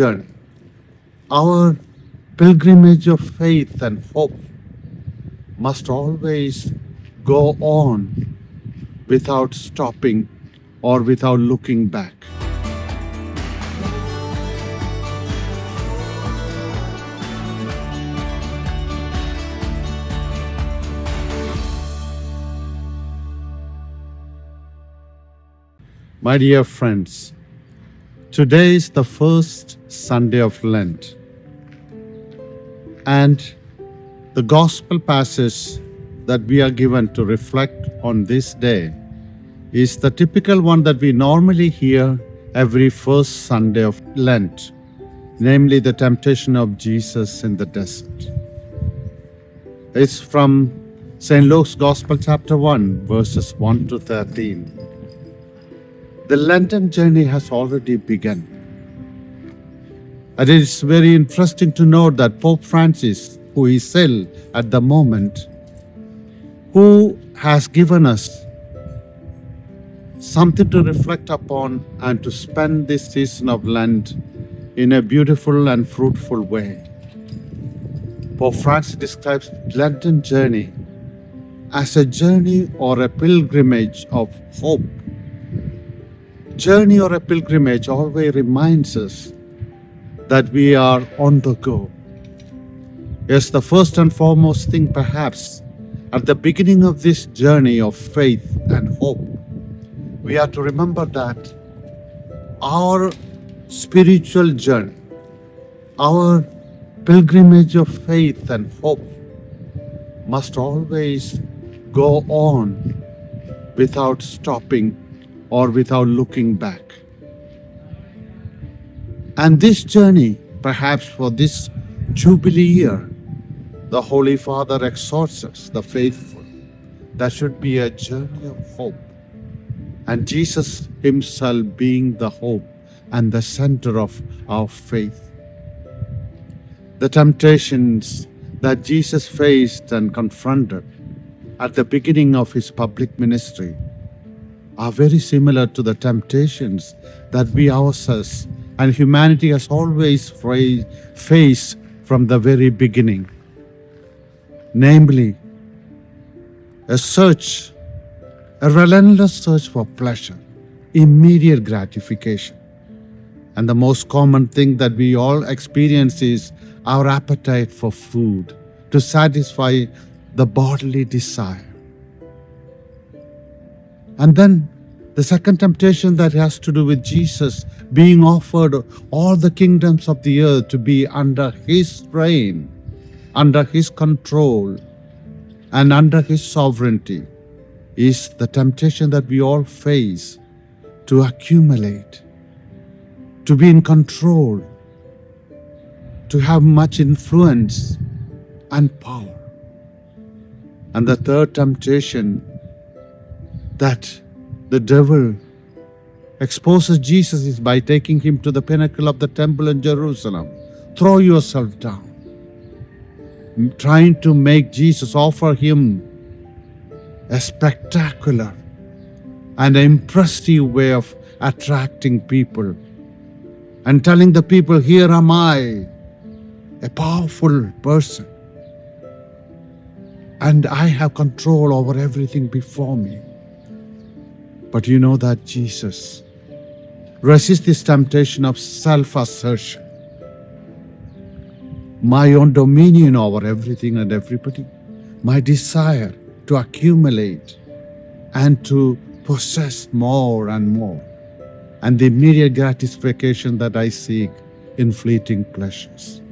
journey. Our pilgrimage of faith and hope must always go on without stopping or without looking back. My dear friends, today is the first Sunday of Lent, and the gospel passage that we are given to reflect on this day is the typical one that we normally hear every first Sunday of Lent, namely the temptation of Jesus in the desert. It's from St. Luke's Gospel, chapter 1, verses 1 to 13. The Lenten journey has already begun. And it is very interesting to note that Pope Francis, who is ill at the moment, who has given us something to reflect upon and to spend this season of Lent in a beautiful and fruitful way. Pope Francis describes Lenten journey as a journey or a pilgrimage of hope. Journey or a pilgrimage always reminds us that we are on the go. Yes, the first and foremost thing perhaps at the beginning of this journey of faith and hope, we are to remember that our spiritual journey, our pilgrimage of faith and hope must always go on without stopping or without looking back. And this journey, perhaps for this Jubilee year, the Holy Father exhorts us, the faithful, that should be a journey of hope. And Jesus himself being the hope and the center of our faith. The temptations that Jesus faced and confronted at the beginning of his public ministry are very similar to the temptations that we ourselves and humanity has always faced from the very beginning. Namely, a relentless search for pleasure, immediate gratification. And the most common thing that we all experience is our appetite for food to satisfy the bodily desire. And then the second temptation that has to do with Jesus being offered all the kingdoms of the earth to be under his reign, under his control, and under his sovereignty is the temptation that we all face to accumulate, to be in control, to have much influence and power. And the third temptation that the devil exposes Jesus is by taking him to the pinnacle of the temple in Jerusalem. Throw yourself down. Trying to make Jesus, offer him a spectacular and impressive way of attracting people and telling the people, here am I, a powerful person, and I have control over everything before me. But you know that Jesus resists this temptation of self-assertion, my own dominion over everything and everybody, my desire to accumulate and to possess more and more, and the immediate gratification that I seek in fleeting pleasures.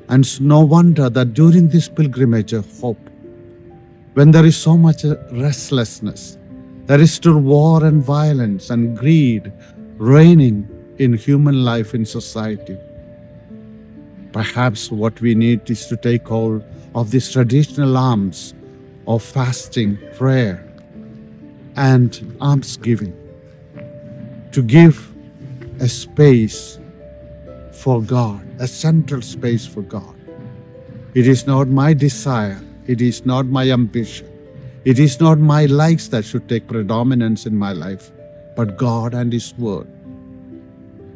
And it's no wonder that during this pilgrimage of hope, when there is so much restlessness, there is still war and violence and greed reigning in human life, in society. Perhaps what we need is to take hold of these traditional arms of fasting, prayer, and almsgiving, to give a space for God, a central space for God. It is not my desire, it is not my ambition, it is not my likes that should take predominance in my life, but God and His Word.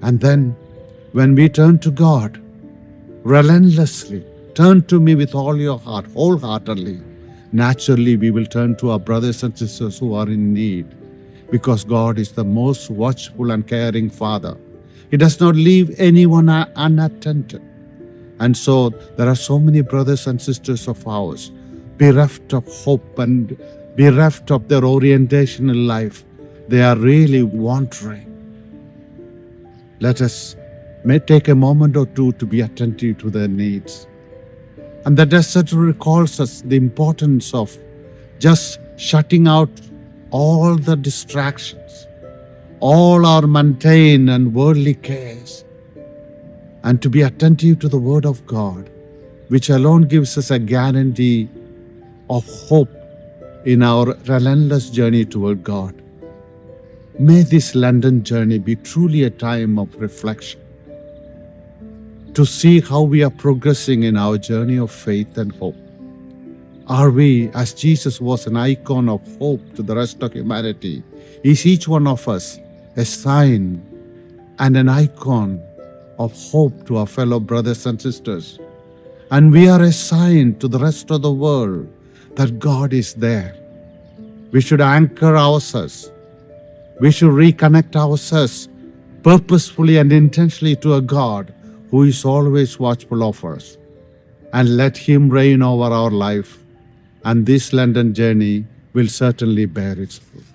And then when we turn to God relentlessly, turn to me with all your heart, wholeheartedly, naturally we will turn to our brothers and sisters who are in need, because God is the most watchful and caring Father. He does not leave anyone unattended. And so there are so many brothers and sisters of ours bereft of hope and bereft of their orientation in life. They are really wandering. Let us may take a moment or two to be attentive to their needs. And the desert recalls us the importance of just shutting out all the distractions, all our mundane and worldly cares, and to be attentive to the Word of God, which alone gives us a guarantee of hope in our relentless journey toward God. May this Lenten journey be truly a time of reflection, to see how we are progressing in our journey of faith and hope. Are we, as Jesus was an icon of hope to the rest of humanity, is each one of us a sign and an icon of hope to our fellow brothers and sisters? And we are a sign to the rest of the world that God is there. We should anchor ourselves. We should reconnect ourselves purposefully and intentionally to a God who is always watchful of us, and let Him reign over our life, and this Lenten journey will certainly bear its fruit.